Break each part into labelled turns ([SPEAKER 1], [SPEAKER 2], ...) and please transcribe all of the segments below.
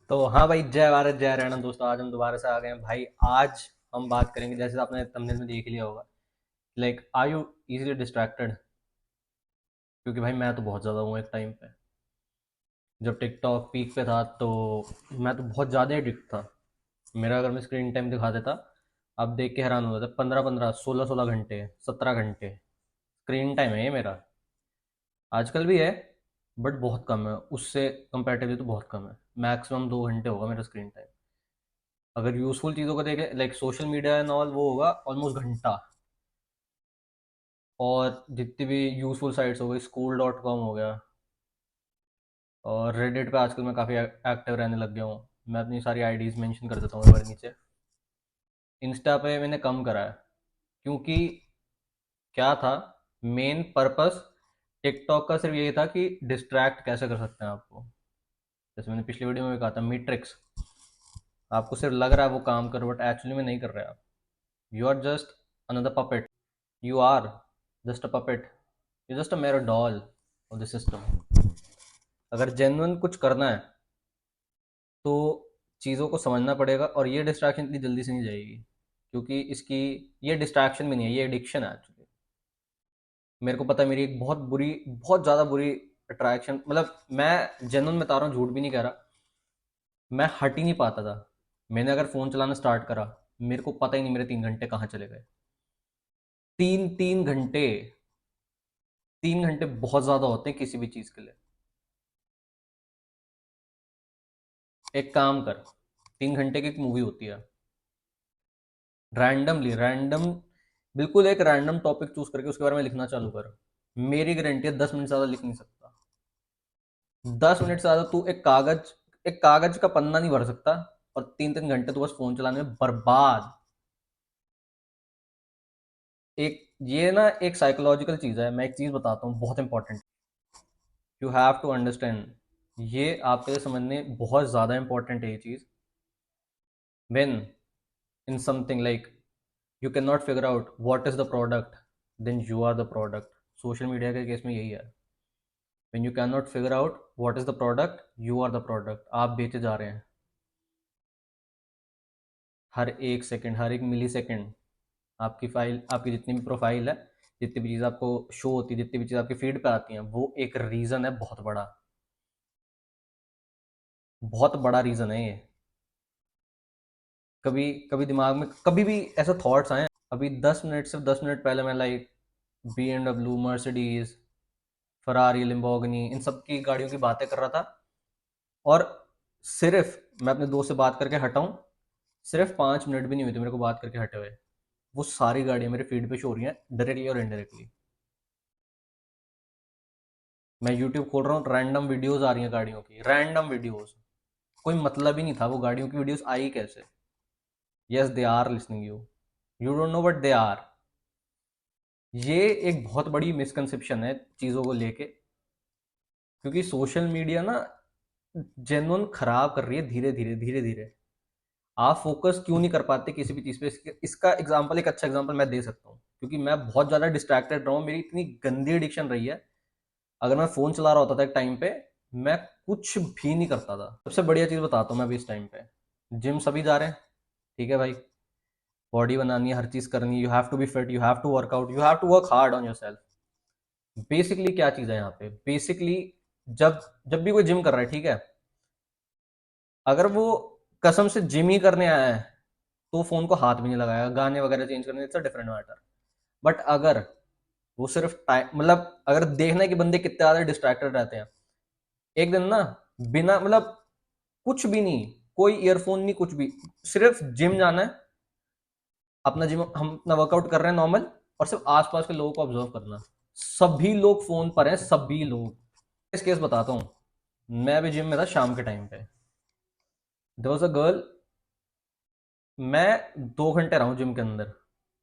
[SPEAKER 1] तो हाँ भाई, जय भारत जय हरियाणा। दोस्तों, आज हम दोबारा से आ गए हैं भाई। आज हम बात करेंगे, जैसे आपने थंबनेल में देख लिया होगा, like are you easily distracted. क्योंकि भाई मैं तो बहुत ज़्यादा हूँ। एक टाइम पे जब टिकटॉक पीक पे था तो मैं तो बहुत ज़्यादा एडिक्ट था। मेरा अगर मैं स्क्रीन टाइम दिखा देता, आप देख के हैरान हो जाते। 15-15, 16-16 घंटे, 17 घंटे स्क्रीन टाइम है ये मेरा। आजकल भी है, बट बहुत कम है। उससे कंपेरेटिवली तो बहुत कम है। मैक्सिमम 2 घंटे होगा मेरा स्क्रीन टाइम। अगर यूजफुल चीज़ों को देखें, like social media and all, वो होगा ऑलमोस्ट घंटा। और जितनी भी यूजफुल साइट्स हो गई, school.com हो गया, और रेडिट पे आजकल मैं काफ़ी एक्टिव रहने लग गया हूँ। मैं अपनी सारी आईडीज़ मेंशन कर देता हूँ एक बार नीचे। इंस्टा पे मैंने कम करा है, क्योंकि क्या था, मेन पर्पस टिकटॉक का सिर्फ यही था कि डिस्ट्रैक्ट कैसे कर सकते हैं आपको। जैसे मैंने पिछली वीडियो में भी कहा था, मैट्रिक्स। आपको सिर्फ लग रहा है वो काम कर, बट एक्चुअली में नहीं कर रहे आप। You are just another puppet. You are just a puppet. You just a mere doll of the system. अगर जेन्युइन कुछ करना है तो चीज़ों को समझना पड़ेगा, और ये डिस्ट्रैक्शन इतनी जल्दी से नहीं जाएगी। क्योंकि इसकी, ये डिस्ट्रैक्शन भी नहीं है, ये एडिक्शन है एक्चुअली। मेरे को पता है, मेरी एक बहुत बुरी, बहुत ज़्यादा बुरी अट्रैक्शन, मतलब मैं जेन्युइन बता रहा हूँ, झूठ भी नहीं कह रहा। मैं हट ही नहीं पाता था। मैंने अगर फ़ोन चलाना स्टार्ट करा, मेरे को पता ही नहीं मेरे 3 घंटे कहाँ चले गए। 3 3 घंटे। 3 घंटे बहुत ज़्यादा होते हैं किसी भी चीज़ के लिए। एक काम कर, 3 घंटे की एक मूवी होती है, रैंडमली रैंडम, बिल्कुल एक रैंडम टॉपिक चूज करके उसके बारे में लिखना चालू कर। मेरी गारंटी है 10 मिनट से ज़्यादा लिख नहीं सकता। 10 मिनट से ज़्यादा तू एक कागज का पन्ना नहीं भर सकता। और 3 3 घंटे तू बस फोन चलाने में बर्बाद। एक, ये ना एक साइकोलॉजिकल चीज़ है। मैं एक चीज़ बताता हूँ बहुत important. You have to understand, ये आपके लिए समझने बहुत ज़्यादा इंपॉर्टेंट है ये चीज़। When in something like you can not figure out what is the product, then you are the product. Social media के केस में यही है। When you can not figure out what is the product, you are the product. आप बेचे जा रहे हैं। हर एक सेकंड, हर एक मिली सेकंड, आपकी फाइल, आपकी जितनी भी प्रोफाइल है, जितनी भी चीज़ आपको शो होती है, जितनी भी चीज़ आपकी फीड पे आती हैं, वो एक रीज़न है बहुत बड़ा। बहुत बड़ा रीज़न है ये। कभी कभी दिमाग में कभी भी ऐसा थॉट्स आए। अभी 10 मिनट, सिर्फ 10 मिनट पहले मैं लाइक BMW, मर्सिडीज, फरारी, लिम्बोर्गिनी, इन सब की गाड़ियों की बातें कर रहा था। और सिर्फ मैं अपने दोस्त से बात करके हटाऊं, सिर्फ 5 मिनट भी नहीं हुए थे मेरे को बात करके हटे हुए, वो सारी गाड़ियां मेरे फीड पे शो हो रही हैं, डायरेक्टली और इनडायरेक्टली। मैं यूट्यूब खोल रहा हूँ, रैंडम वीडियोस आ रही हैं गाड़ियों की, रैंडम वीडियोस। कोई मतलब ही नहीं था वो गाड़ियों की वीडियोस आई कैसे। Yes, they are listening you. You don't know but they are. ये एक बहुत बड़ी मिसकंसेप्शन है चीज़ों को लेके। क्योंकि सोशल मीडिया ना जेन्युइन खराब कर रही है, धीरे धीरे धीरे धीरे। आप फोकस क्यों नहीं कर पाते किसी भी चीज़ पे, इसका एग्जांपल, एक अच्छा एग्जांपल मैं दे सकता हूँ। क्योंकि मैं बहुत ज़्यादा डिस्ट्रैक्टेड रहा हूँ, मेरी इतनी गंदी एडिक्शन रही है। अगर मैं फ़ोन चला रहा होता था एक टाइम पे, मैं कुछ भी नहीं करता था। सबसे बढ़िया चीज़ बताता हूँ मैं अभी इस टाइम पे। जिम सभी जा रहे हैं, ठीक है भाई। बॉडी बनानी है, हर चीज़ करनी है, you have to be fit, you have to work out, you have to work hard on your सेल्फ। बेसिकली क्या चीज़ है यहाँ पे, बेसिकली जब जब भी कोई जिम कर रहा है, ठीक है, अगर वो कसम से जिम ही करने आया है, तो फ़ोन को हाथ भी नहीं लगाएगा। गाने वगैरह चेंज करने, it's a different matter. But अगर वो सिर्फ टाइम, मतलब अगर देखना है कि बंदे कितने ज़्यादा डिस्ट्रैक्टेड रहते हैं, एक दिन ना, बिना मतलब कुछ भी नहीं, कोई ईयरफोन नहीं, कुछ भी, सिर्फ जिम जाना है, अपना जिम, हम अपना वर्कआउट कर रहे हैं नॉर्मल, और सिर्फ आसपास के लोगों को ऑब्जर्व करना। सभी लोग फोन पर हैं, सभी लोग। इस केस बताता हूँ, मैं अभी जिम में था शाम के टाइम पे। देयर वाज अ गर्ल, मैं 2 घंटे रहा हूँ जिम के अंदर।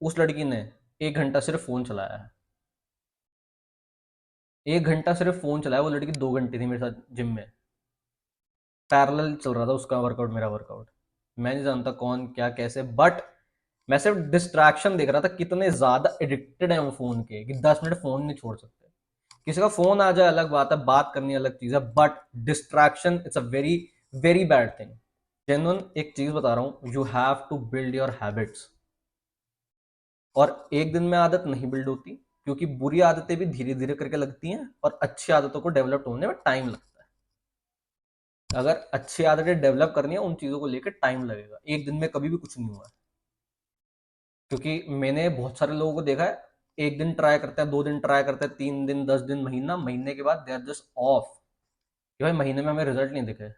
[SPEAKER 1] उस लड़की ने 1 घंटा सिर्फ फोन चलाया है। 1 घंटा सिर्फ फोन चलाया। वो लड़की 2 घंटे थी मेरे साथ जिम में, पैरेलल चल रहा था उसका वर्कआउट, मेरा वर्कआउट। मैं नहीं जानता कौन क्या कैसे, बट मैं सिर्फ डिस्ट्रैक्शन देख रहा था, कितने ज्यादा एडिक्टेड है वो फोन के, कि 10 मिनट फोन नहीं छोड़ सकते। किसी का फोन आ जाए अलग बात है, बात करनी अलग चीज है, but distraction, it's a very very bad thing. Genuine एक चीज बता रहा हूं, you have to build your habits. और एक दिन में आदत नहीं बिल्ड होती, क्योंकि बुरी आदतें भी धीरे धीरे करके लगती हैं और अच्छी आदतों को डेवलप होने में टाइम लगता है। अगर अच्छी आदतें डेवलप करनी है, उन चीजों को लेकर टाइम लगेगा, एक दिन में कभी भी कुछ नहीं हुआ है। क्योंकि मैंने बहुत सारे लोगों को देखा है, एक दिन ट्राई करते हैं, 2 दिन ट्राई करते हैं, 3 दिन, 10 दिन, महीना, महीने के बाद दे आर जस्ट ऑफ, कि भाई महीने में हमें रिजल्ट नहीं दिखे।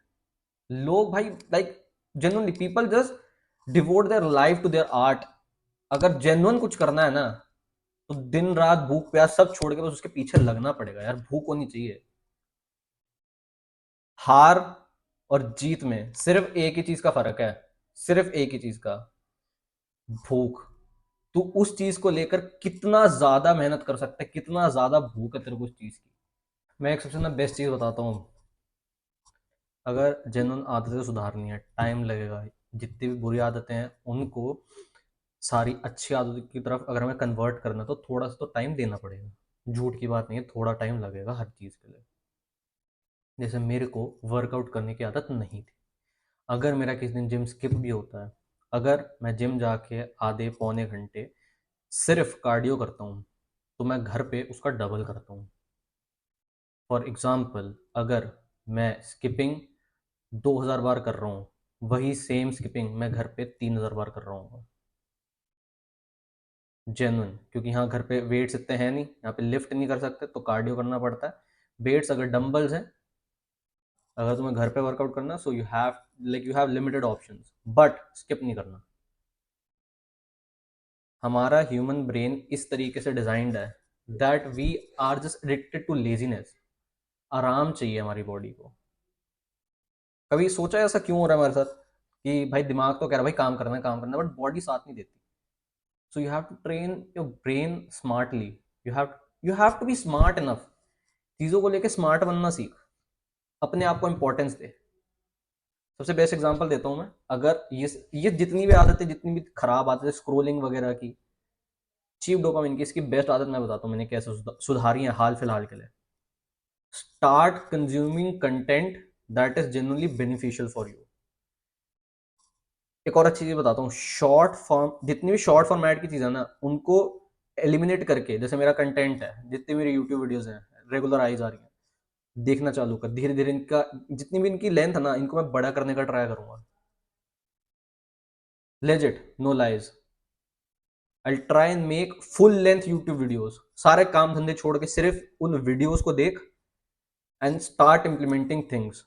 [SPEAKER 1] लोग भाई, like genuinely people just devote their life to their art. अगर जेन्युइन कुछ करना है ना, तो दिन रात भूख प्यास सब छोड़ के बस उसके पीछे लगना पड़ेगा यार, भूख होनी चाहिए। हार और जीत में सिर्फ एक ही चीज का फर्क है, सिर्फ एक ही चीज का, भूख। तू उस चीज को लेकर कितना ज्यादा मेहनत कर सकता है, कितना ज्यादा भूख है तेरे को उस चीज की। मैं एक सबसे ना बेस्ट चीज बताता हूँ। अगर जेन्युइन आदतें सुधारनी है, टाइम लगेगा। जितनी भी बुरी आदतें हैं उनको सारी अच्छी आदतों की तरफ अगर हमें कन्वर्ट करना है, तो थोड़ा सा तो टाइम देना पड़ेगा। झूठ की बात नहीं है, थोड़ा टाइम लगेगा हर चीज़ के लिए। जैसे मेरे को वर्कआउट करने की आदत नहीं थी। अगर मेरा किसी दिन जिम स्किप भी होता है, अगर मैं जिम जाके आधे पौने घंटे सिर्फ कार्डियो करता हूँ, तो मैं घर पे उसका डबल करता हूँ। फॉर एग्जाम्पल, अगर मैं स्किपिंग 2000 बार कर रहा हूँ, वही सेम स्किपिंग मैं घर पे 3000 बार कर रहा हूँ। जेन्युइन, क्योंकि यहाँ घर पे वेट्स इतने हैं नहीं, यहाँ पे लिफ्ट नहीं कर सकते, तो कार्डियो करना पड़ता है। वेट्स अगर डंबल्स हैं, अगर तुम्हें घर पे वर्कआउट करना, सो you have limited options, but skip नहीं करना। हमारा ह्यूमन ब्रेन इस तरीके से डिजाइंड है that we are just addicted to laziness. आराम चाहिए हमारी बॉडी को। कभी सोचा है ऐसा क्यों हो रहा है हमारे साथ, कि भाई दिमाग तो कह रहा है भाई काम करना है, काम करना है, बट बॉडी साथ नहीं देती। So you have to train your brain smartly. You have you have to be smart enough. चीज़ों को लेके स्मार्ट बनना सीख, अपने आप को इंपॉर्टेंस दे। सबसे बेस्ट एग्जांपल देता हूँ मैं। अगर ये जितनी भी आदतें, जितनी भी खराब आदतें, स्क्रोलिंग वगैरह की, चीप डोपामिन की, इसकी बेस्ट आदत मैं बताता हूँ मैंने कैसे सुधारी है हाल फिलहाल के लिए। Start consuming content that is genuinely beneficial for you. एक और अच्छी चीज बताता हूँ, शॉर्ट फॉर्म, जितनी भी शॉर्ट फॉर्मेट की चीज़ें ना, उनको एलिमिनेट करके, जैसे मेरा कंटेंट है, जितनी मेरी यूट्यूब वीडियोस हैं, रेगुलर आई जा रही हैं, देखना चालू कर। धीरे धीरे इनका, जितनी भी इनकी लेंथ है ना, इनको मैं बड़ा करने का ट्राई करूंगा। Legit, no lies. I try and make full length YouTube videos. सारे काम धंधे छोड़ के सिर्फ उन वीडियोस को देख, एंड स्टार्ट इम्प्लीमेंटिंग थिंग्स।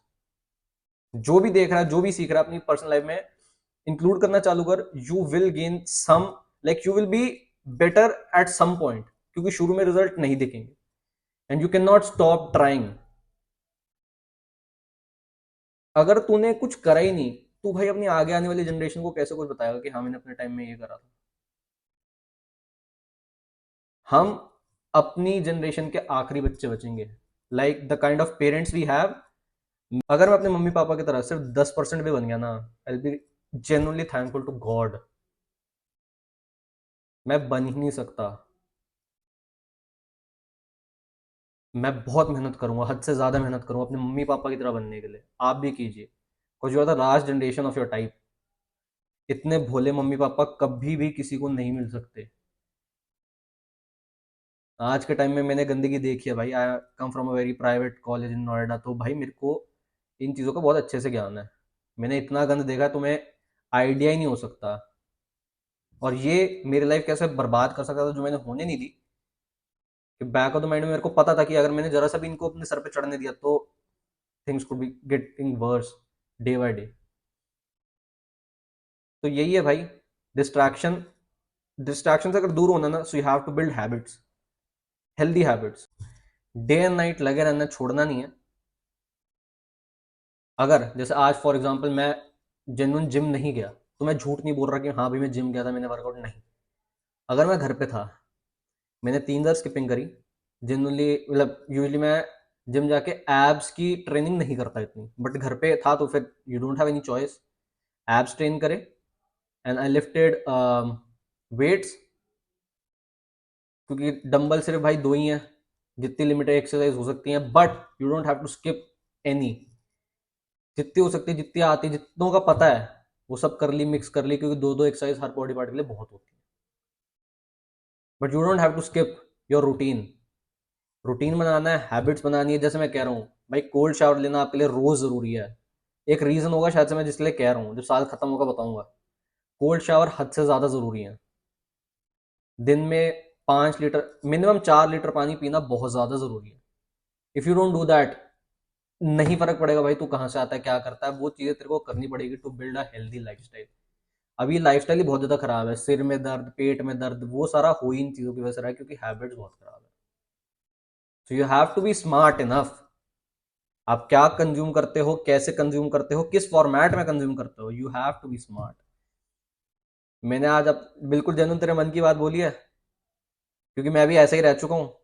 [SPEAKER 1] जो भी देख रहा है, जो भी सीख रहा है, अपनी पर्सनल लाइफ में इंक्लूड करना चालू कर। You will gain some, like you will be better at some point, क्योंकि शुरू में रिजल्ट नहीं दिखेंगे, and you can not stop trying. अगर तूने कुछ करा ही नहीं, तू भाई अपनी आगे आने वाली जनरेशन को कैसे कुछ बताएगा कि हाँ मैंने अपने टाइम में ये करा था। हम अपनी जनरेशन के आखिरी बच्चे बचेंगे, like the kind of parents we have. अगर मैं अपने मम्मी पापा की तरह सिर्फ 10% भी बन गया ना, I will be genuinely thankful to God. मैं बन ही नहीं सकता। मैं बहुत मेहनत करूंगा, हद से ज्यादा मेहनत करूंगा अपने मम्मी पापा की तरह बनने के लिए। आप भी कीजिए, because you are the last generation of your type. इतने भोले मम्मी पापा कभी भी किसी को नहीं मिल सकते। आज के टाइम में मैंने गंदगी देखी है भाई। I come from a very private college in Noida, तो भाई मेरे को इन चीज़ों का बहुत अच्छे से ज्ञान है। मैंने इतना गंद देखा है, तुम्हें आइडिया ही नहीं हो सकता। और ये मेरी लाइफ कैसे बर्बाद कर सकता था, जो मैंने होने नहीं दी। कि बैक ऑफ द माइंड में मेरे को पता था कि अगर मैंने जरा सा भी इनको अपने सर पे चढ़ने दिया, तो things could be getting worse day by day. तो यही है भाई, डिस्ट्रैक्शन। डिस्ट्रैक्शन से अगर दूर होना ना, so you have to build habits, healthy habits. Day and night लगे रहना, छोड़ना नहीं है। अगर जैसे आज फॉर एग्जांपल मैं जेन्युइन जिम नहीं गया, तो मैं झूठ नहीं बोल रहा कि हाँ भाई मैं जिम गया था, मैंने वर्कआउट नहीं। अगर मैं घर पे था, मैंने 3 दिन स्किपिंग करी, जेन्युइनली, मतलब यूजली मैं जिम जाके एब्स की ट्रेनिंग नहीं करता इतनी, बट घर पे था तो फिर you don't have any choice. Abs train करे, एंड आई लिफ्टेड वेट्स, क्योंकि डंबल सिर्फ भाई 2 ही हैं जितनी लिमिटेड एक्सरसाइज हो सकती हैं, but you don't have to skip any. जितनी हो सकती है, जितनी आती है, जितनों का पता है वो सब कर ली, मिक्स कर ली, क्योंकि दो दो एक्सरसाइज हर बॉडी पार्ट के लिए बहुत होती है। But you don't have to skip your routine. Routine बनाना है, हैबिट्स बनानी है। जैसे मैं कह रहा हूँ भाई, कोल्ड शावर लेना आपके लिए रोज जरूरी है। एक रीजन होगा शायद से मैं जिसलिए कह रहा हूँ, जब साल खत्म होगा बताऊंगा। कोल्ड शावर हद से ज्यादा जरूरी है। दिन में 5 लीटर, मिनिमम 4 लीटर पानी पीना बहुत ज्यादा जरूरी है। If you don't do that, नहीं फर्क पड़ेगा भाई तू कहाँ से आता है, क्या करता है, वो चीजें तेरे को करनी पड़ेगी to build a healthy lifestyle. अभी लाइफस्टाइल ही बहुत ज्यादा खराब है, सिर में दर्द, पेट में दर्द, वो सारा हो ही इन चीजों की वजह से रहा है, क्योंकि हैबिट्स बहुत खराब है। So you have to be smart enough. आप क्या कंज्यूम करते हो, कैसे कंज्यूम करते हो, किस फॉर्मेट में कंज्यूम करते हो, you have to be smart. मैंने आज अब बिल्कुल जेन्युइन तेरे मन की बात बोली है, क्योंकि मैं भी ऐसा ही रह चुका हूँ।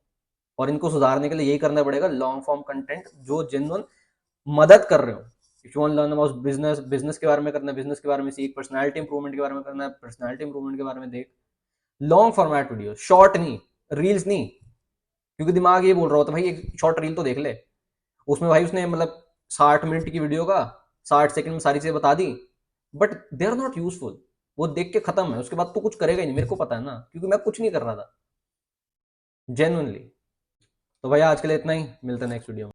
[SPEAKER 1] और इनको सुधारने के लिए यही करना पड़ेगा, लॉन्ग फॉर्म कंटेंट जो जेन्युइन मदद कर रहे हो। If you want learn about business, business के बारे में करना है, बिजनेस के बारे में सीख। पर्सनालिटी इंप्रूवमेंट के बारे में करना है, पर्सनालिटी इंप्रूवमेंट के बारे में देख। लॉन्ग फॉर्मेट वीडियो, शॉर्ट नहीं, रील्स नहीं। क्योंकि दिमाग ये बोल रहा होता है भाई एक शॉर्ट रील तो देख ले, उसमें भाई उसने मतलब 60 मिनट की वीडियो का 60 सेकंड में सारी चीजें बता दी, but they are not useful. वो देख के खत्म है, उसके बाद तो कुछ करेगा ही नहीं, मेरे को पता है ना, क्योंकि मैं कुछ नहीं कर रहा था जेन्युइनली। तो भाई आज के लिए इतना ही, मिलते हैं नेक्स्ट वीडियो में।